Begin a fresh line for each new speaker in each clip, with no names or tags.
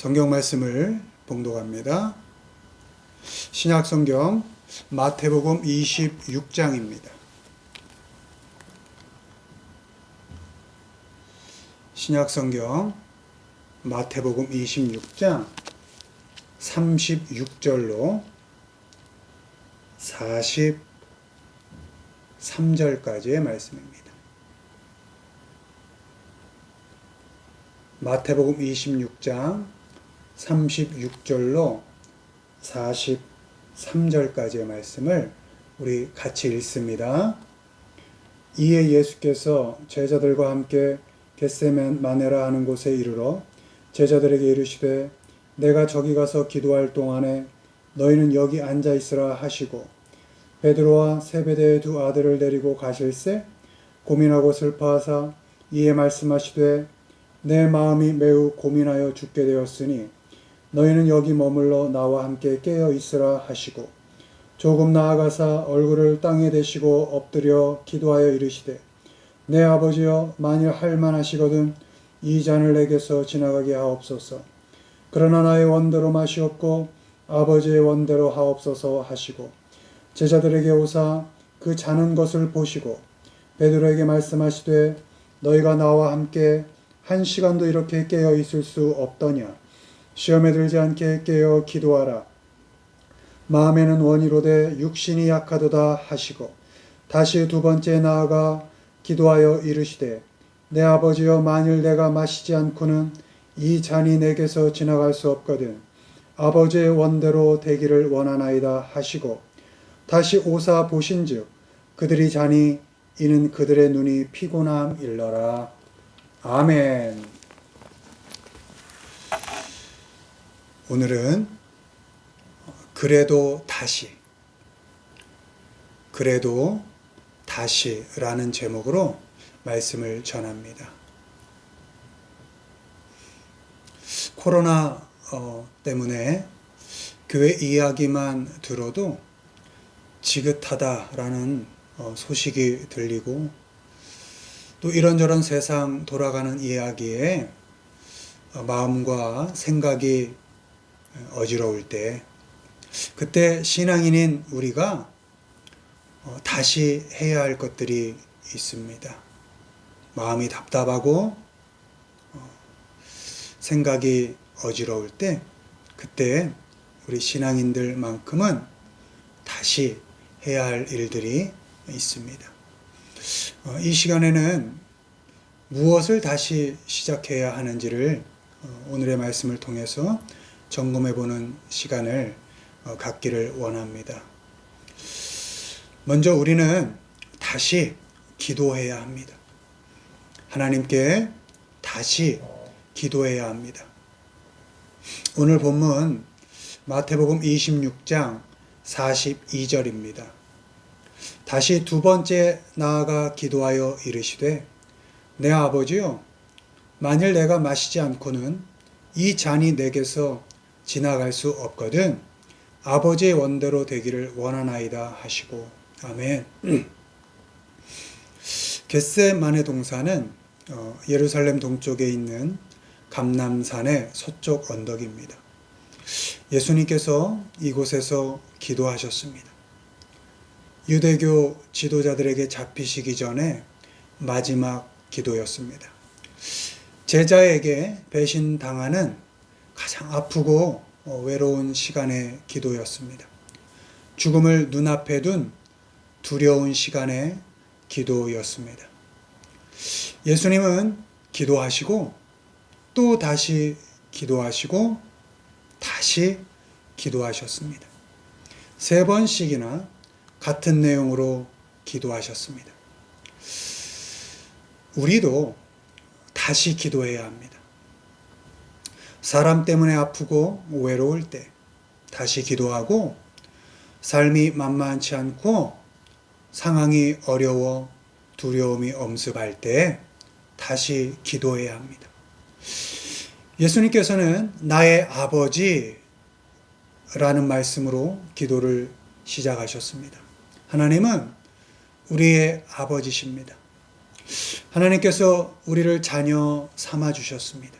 성경 말씀을 봉독합니다. 신약 성경 마태복음 26장입니다. 신약 성경 마태복음 26장 36절로 43절까지의 말씀입니다. 마태복음 26장 36절로 43절까지의 말씀을 우리 같이 읽습니다. 이에 예수께서 제자들과 함께 겟세마네라 하는 곳에 이르러 제자들에게 이르시되 내가 저기 가서 기도할 동안에 너희는 여기 앉아 있으라 하시고 베드로와 세베대의 두 아들을 데리고 가실새 고민하고 슬퍼하사 이에 말씀하시되 내 마음이 매우 고민하여 죽게 되었으니 너희는 여기 머물러 나와 함께 깨어 있으라 하시고 조금 나아가사 얼굴을 땅에 대시고 엎드려 기도하여 이르시되 내 아버지여 만일 할만하시거든 이 잔을 내게서 지나가게 하옵소서. 그러나 나의 원대로 마시옵고 아버지의 원대로 하옵소서 하시고 제자들에게 오사 그 자는 것을 보시고 베드로에게 말씀하시되 너희가 나와 함께 한 시간도 이렇게 깨어 있을 수 없더냐. 시험에 들지 않게 깨어 기도하라. 마음에는 원이로되 육신이 약하도다 하시고 다시 두 번째 나아가 기도하여 이르시되 내 아버지여 만일 내가 마시지 않고는 이 잔이 내게서 지나갈 수 없거든 아버지의 원대로 되기를 원하나이다 하시고 다시 오사 보신즉 그들이 자니 이는 그들의 눈이 피곤함 일러라. 아멘. 오늘은 그래도 다시라는 제목으로 말씀을 전합니다. 코로나 때문에 교회 이야기만 들어도 지긋하다라는 소식이 들리고 또 이런저런 세상 돌아가는 이야기에 마음과 생각이 어지러울 때 그때 신앙인인 우리가 다시 해야 할 것들이 있습니다. 마음이 답답하고 생각이 어지러울 때 그때 우리 신앙인들만큼은 다시 해야 할 일들이 있습니다. 이 시간에는 무엇을 다시 시작해야 하는지를 오늘의 말씀을 통해서 점검해보는 시간을 갖기를 원합니다. 먼저 우리는 다시 기도해야 합니다. 하나님께 다시 기도해야 합니다. 오늘 본문 마태복음 26장 42절입니다. 다시 두 번째 나아가 기도하여 이르시되 내 아버지여 만일 내가 마시지 않고는 이 잔이 내게서 지나갈 수 없거든 아버지의 원대로 되기를 원하나이다 하시고 아멘. 겟세마네 동산은 예루살렘 동쪽에 있는 감람산의 서쪽 언덕입니다. 예수님께서 이곳에서 기도하셨습니다. 유대교 지도자들에게 잡히시기 전에 마지막 기도였습니다. 제자에게 배신당하는 가장 아프고 외로운 시간의 기도였습니다. 죽음을 눈앞에 둔 두려운 시간의 기도였습니다. 예수님은 기도하시고 또 다시 기도하시고 다시 기도하셨습니다. 3번씩이나 같은 내용으로 기도하셨습니다. 우리도 다시 기도해야 합니다. 사람 때문에 아프고 외로울 때 다시 기도하고 삶이 만만치 않고 상황이 어려워 두려움이 엄습할 때 다시 기도해야 합니다. 예수님께서는 나의 아버지라는 말씀으로 기도를 시작하셨습니다. 하나님은 우리의 아버지십니다. 하나님께서 우리를 자녀 삼아 주셨습니다.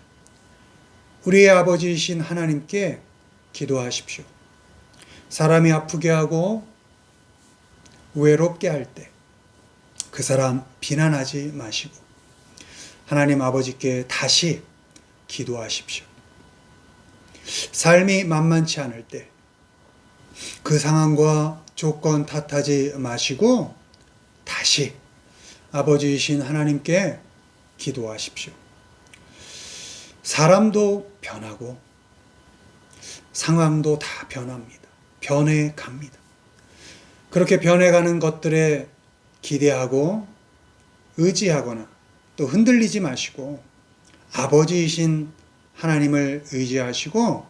우리의 아버지이신 하나님께 기도하십시오. 사람이 아프게 하고 외롭게 할 때 그 사람 비난하지 마시고 하나님 아버지께 다시 기도하십시오. 삶이 만만치 않을 때 그 상황과 조건 탓하지 마시고 다시 아버지이신 하나님께 기도하십시오. 사람도 변하고 상황도 다 변합니다. 변해갑니다. 그렇게 변해가는 것들에 기대하고 의지하거나 또 흔들리지 마시고 아버지이신 하나님을 의지하시고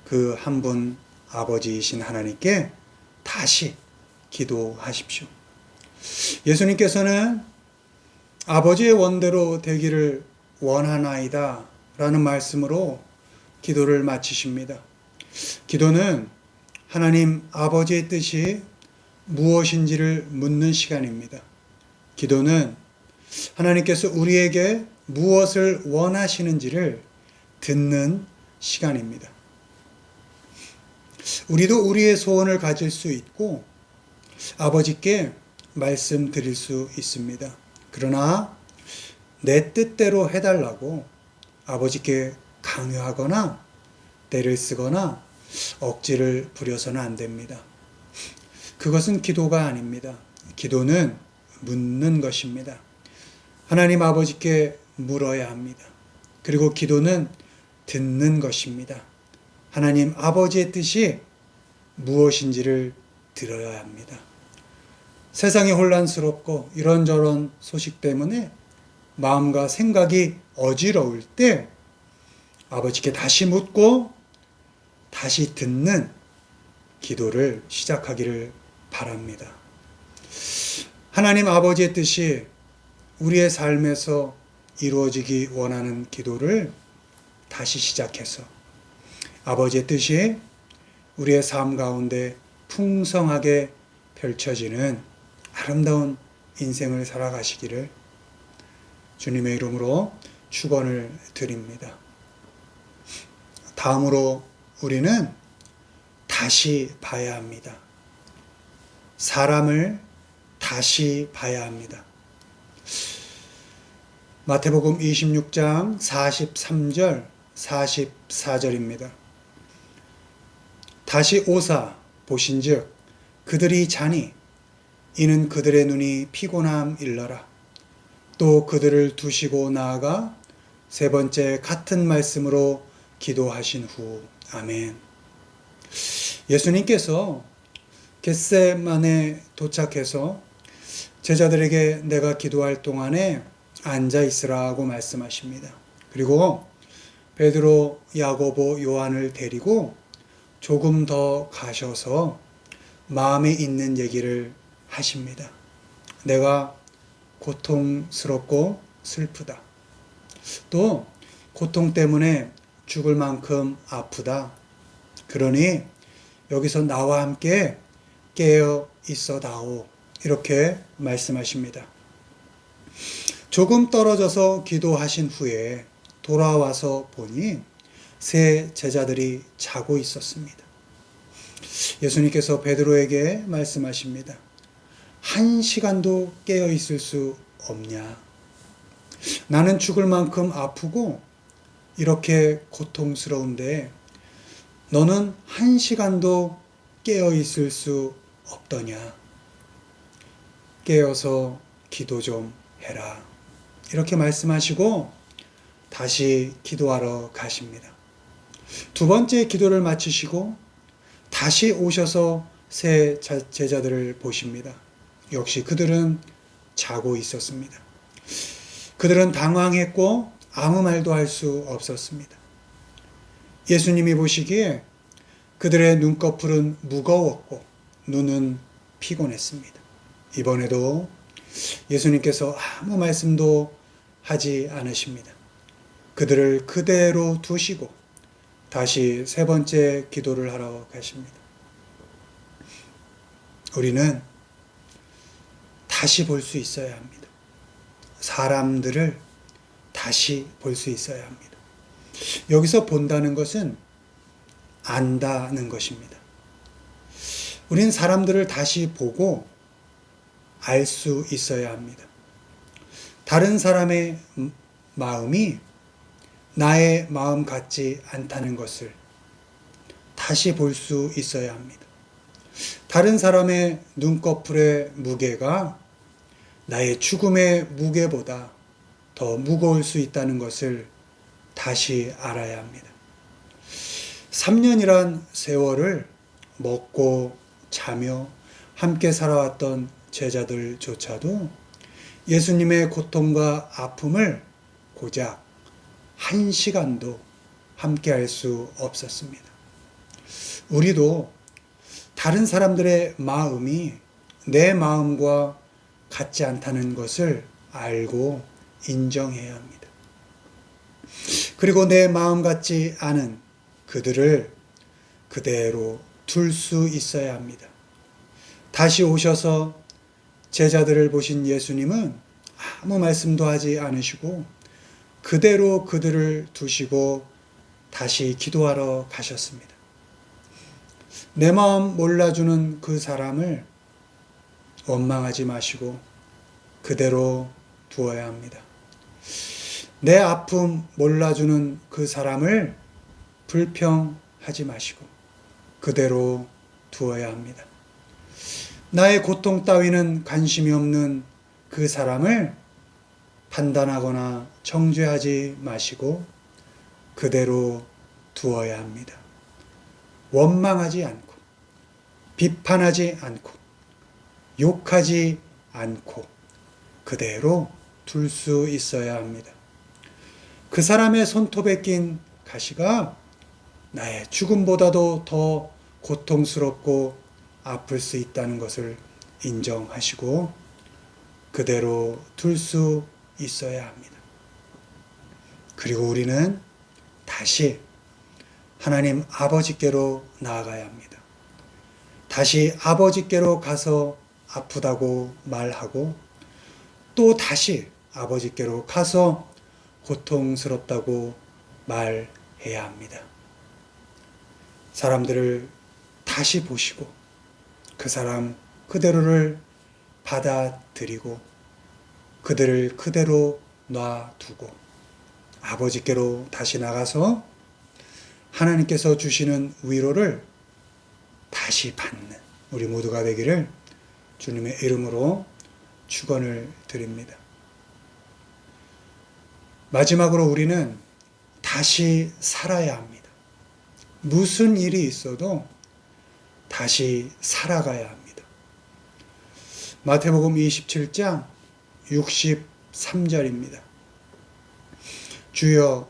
그 한 분 아버지이신 하나님께 다시 기도하십시오. 예수님께서는 아버지의 원대로 되기를 원하나이다 라는 말씀으로 기도를 마치십니다. 기도는 하나님 아버지의 뜻이 무엇인지를 묻는 시간입니다. 기도는 하나님께서 우리에게 무엇을 원하시는지를 듣는 시간입니다. 우리도 우리의 소원을 가질 수 있고 아버지께 말씀드릴 수 있습니다. 그러나 내 뜻대로 해달라고 아버지께 강요하거나 때를 쓰거나 억지를 부려서는 안 됩니다. 그것은 기도가 아닙니다. 기도는 묻는 것입니다. 하나님 아버지께 물어야 합니다. 그리고 기도는 듣는 것입니다. 하나님 아버지의 뜻이 무엇인지를 들어야 합니다. 세상이 혼란스럽고 이런저런 소식 때문에 마음과 생각이 어지러울 때 아버지께 다시 묻고 다시 듣는 기도를 시작하기를 바랍니다. 하나님 아버지의 뜻이 우리의 삶에서 이루어지기 원하는 기도를 다시 시작해서 아버지의 뜻이 우리의 삶 가운데 풍성하게 펼쳐지는 아름다운 인생을 살아가시기를 주님의 이름으로 축원을 드립니다. 다음으로 우리는 다시 봐야 합니다. 사람을 다시 봐야 합니다. 마태복음 26장 43절 44절입니다. 다시 오사 보신즉 그들이 자니 이는 그들의 눈이 피곤함 일러라. 또 그들을 두시고 나아가 세 번째 같은 말씀으로 기도하신 후. 아멘. 예수님께서 겟세마네 도착해서 제자들에게 내가 기도할 동안에 앉아 있으라고 말씀하십니다. 그리고 베드로, 야고보, 요한을 데리고 조금 더 가셔서 마음에 있는 얘기를 하십니다. 내가 고통스럽고 슬프다. 또 고통 때문에 죽을 만큼 아프다. 그러니 여기서 나와 함께 깨어 있어다오. 이렇게 말씀하십니다. 조금 떨어져서 기도하신 후에 돌아와서 보니 세 제자들이 자고 있었습니다. 예수님께서 베드로에게 말씀하십니다. 1시간도 깨어 있을 수 없냐? 나는 죽을 만큼 아프고 이렇게 고통스러운데 너는 1시간도 깨어 있을 수 없더냐? 깨어서 기도 좀 해라. 이렇게 말씀하시고 다시 기도하러 가십니다. 두 번째 기도를 마치시고 다시 오셔서 세 제자들을 보십니다. 역시 그들은 자고 있었습니다. 그들은 당황했고 아무 말도 할 수 없었습니다. 예수님이 보시기에 그들의 눈꺼풀은 무거웠고 눈은 피곤했습니다. 이번에도 예수님께서 아무 말씀도 하지 않으십니다. 그들을 그대로 두시고 다시 세 번째 기도를 하러 가십니다. 우리는 다시 볼 수 있어야 합니다. 사람들을 다시 볼 수 있어야 합니다. 여기서 본다는 것은 안다는 것입니다. 우린 사람들을 다시 보고 알 수 있어야 합니다. 다른 사람의 마음이 나의 마음 같지 않다는 것을 다시 볼 수 있어야 합니다. 다른 사람의 눈꺼풀의 무게가 나의 죽음의 무게보다 더 무거울 수 있다는 것을 다시 알아야 합니다. 3년이란 세월을 먹고 자며 함께 살아왔던 제자들조차도 예수님의 고통과 아픔을 고작 1시간도 함께 할 수 없었습니다. 우리도 다른 사람들의 마음이 내 마음과 같지 않다는 것을 알고 인정해야 합니다. 그리고 내 마음 같지 않은 그들을 그대로 둘 수 있어야 합니다. 다시 오셔서 제자들을 보신 예수님은 아무 말씀도 하지 않으시고 그대로 그들을 두시고 다시 기도하러 가셨습니다. 내 마음 몰라주는 그 사람을 원망하지 마시고 그대로 두어야 합니다. 내 아픔 몰라주는 그 사람을 불평하지 마시고 그대로 두어야 합니다. 나의 고통 따위는 관심이 없는 그 사람을 판단하거나 정죄하지 마시고 그대로 두어야 합니다. 원망하지 않고 비판하지 않고 욕하지 않고 그대로 둘 수 있어야 합니다. 그 사람의 손톱에 낀 가시가 나의 죽음보다도 더 고통스럽고 아플 수 있다는 것을 인정하시고 그대로 둘 수 있어야 합니다. 그리고 우리는 다시 하나님 아버지께로 나아가야 합니다. 다시 아버지께로 가서 아프다고 말하고 또 다시 아버지께로 가서 고통스럽다고 말해야 합니다. 사람들을 다시 보시고 그 사람 그대로를 받아들이고 그들을 그대로 놔두고 아버지께로 다시 나가서 하나님께서 주시는 위로를 다시 받는 우리 모두가 되기를 주님의 이름으로 축원을 드립니다. 마지막으로 우리는 다시 살아야 합니다. 무슨 일이 있어도 다시 살아가야 합니다. 마태복음 27장 63절입니다. 주여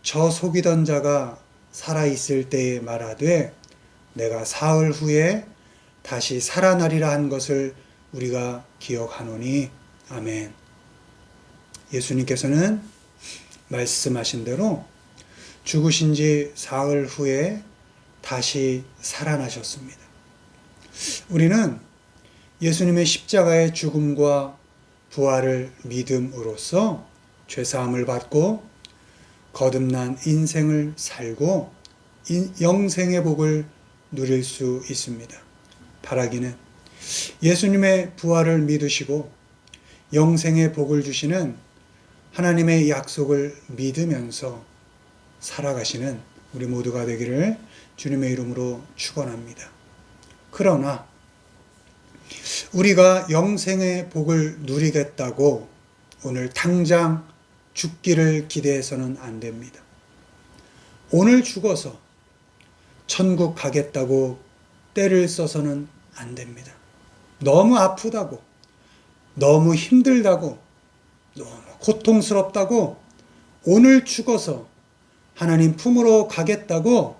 저 속이던 자가 살아있을 때에 말하되 내가 사흘 후에 다시 살아나리라 한 것을 우리가 기억하노니 아멘. 예수님께서는 말씀하신 대로 죽으신 지 사흘 후에 다시 살아나셨습니다. 우리는 예수님의 십자가의 죽음과 부활을 믿음으로써 죄사함을 받고 거듭난 인생을 살고 영생의 복을 누릴 수 있습니다. 바라기는 예수님의 부활을 믿으시고 영생의 복을 주시는 하나님의 약속을 믿으면서 살아가시는 우리 모두가 되기를 주님의 이름으로 축원합니다. 그러나 우리가 영생의 복을 누리겠다고 오늘 당장 죽기를 기대해서는 안 됩니다. 오늘 죽어서 천국 가겠다고 때를 써서는 안 됩니다. 너무 아프다고, 너무 힘들다고, 너무 고통스럽다고 오늘 죽어서 하나님 품으로 가겠다고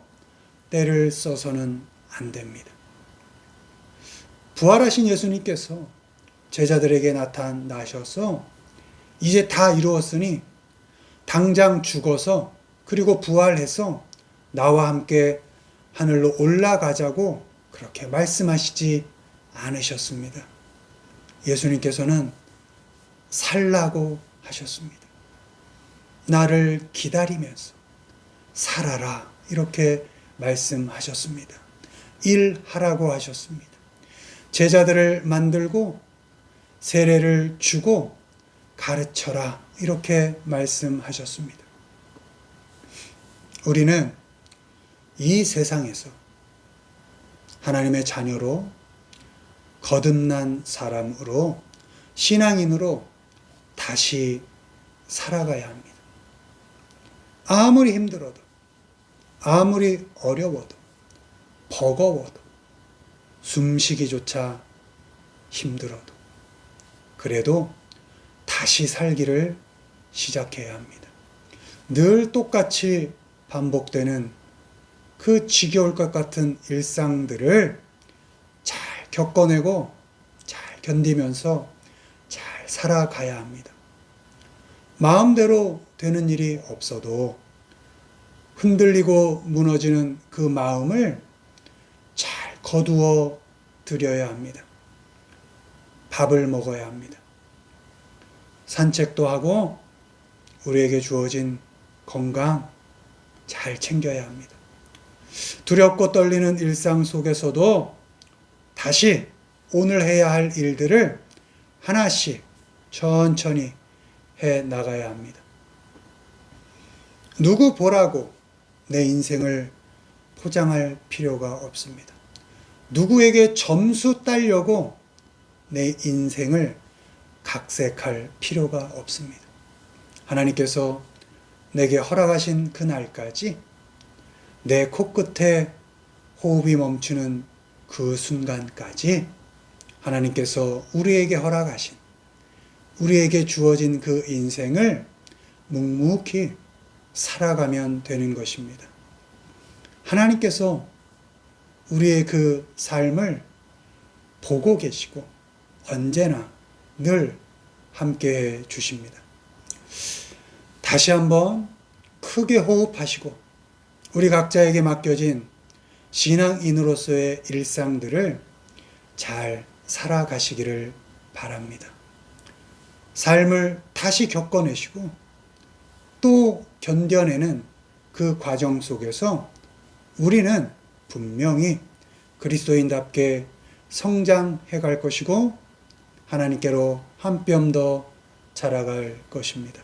때를 써서는 안 됩니다. 부활하신 예수님께서 제자들에게 나타나셔서 이제 다 이루었으니 당장 죽어서 그리고 부활해서 나와 함께 하늘로 올라가자고 그렇게 말씀하시지 않으셨습니다. 예수님께서는 살라고 하셨습니다. 나를 기다리면서 살아라. 이렇게 말씀하셨습니다. 일하라고 하셨습니다. 제자들을 만들고 세례를 주고 가르쳐라. 이렇게 말씀하셨습니다. 우리는 이 세상에서 하나님의 자녀로 거듭난 사람으로 신앙인으로 다시 살아가야 합니다. 아무리 힘들어도, 아무리 어려워도, 버거워도, 숨쉬기조차 힘들어도, 그래도 다시 살기를 시작해야 합니다. 늘 똑같이 반복되는 그 지겨울 것 같은 일상들을 잘 겪어내고 잘 견디면서 잘 살아가야 합니다. 마음대로 되는 일이 없어도 흔들리고 무너지는 그 마음을 잘 거두어 드려야 합니다. 밥을 먹어야 합니다. 산책도 하고 우리에게 주어진 건강 잘 챙겨야 합니다. 두렵고 떨리는 일상 속에서도 다시 오늘 해야 할 일들을 하나씩 천천히 해 나가야 합니다. 누구 보라고 내 인생을 포장할 필요가 없습니다. 누구에게 점수 따려고 내 인생을 각색할 필요가 없습니다. 하나님께서 내게 허락하신 그날까지 내 코끝에 호흡이 멈추는 그 순간까지 하나님께서 우리에게 허락하신, 우리에게 주어진 그 인생을 묵묵히 살아가면 되는 것입니다. 하나님께서 우리의 그 삶을 보고 계시고 언제나 늘 함께해 주십니다. 다시 한번 크게 호흡하시고 우리 각자에게 맡겨진 신앙인으로서의 일상들을 잘 살아가시기를 바랍니다. 삶을 다시 겪어내시고 또 견뎌내는 그 과정 속에서 우리는 분명히 그리스도인답게 성장해 갈 것이고 하나님께로 한 뼘 더 자라갈 것입니다.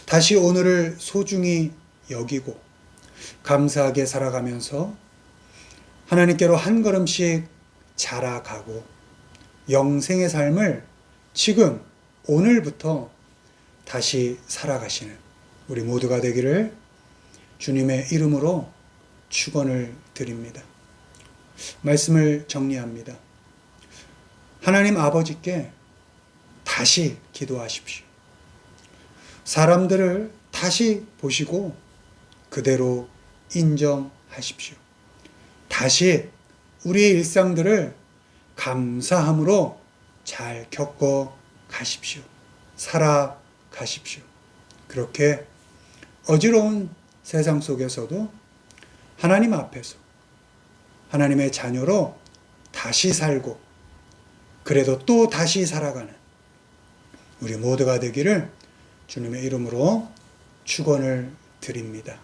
다시 오늘을 소중히 여기고 감사하게 살아가면서 하나님께로 한 걸음씩 자라가고 영생의 삶을 지금 오늘부터 다시 살아가시는 우리 모두가 되기를 주님의 이름으로 축원을 드립니다. 말씀을 정리합니다. 하나님 아버지께 다시 기도하십시오. 사람들을 다시 보시고 그대로 인정하십시오. 다시 우리의 일상들을 감사함으로 잘 겪어 가십시오. 살아가십시오. 그렇게 어지러운 세상 속에서도 하나님 앞에서 하나님의 자녀로 다시 살고 그래도 또 다시 살아가는 우리 모두가 되기를 주님의 이름으로 축원을 드립니다.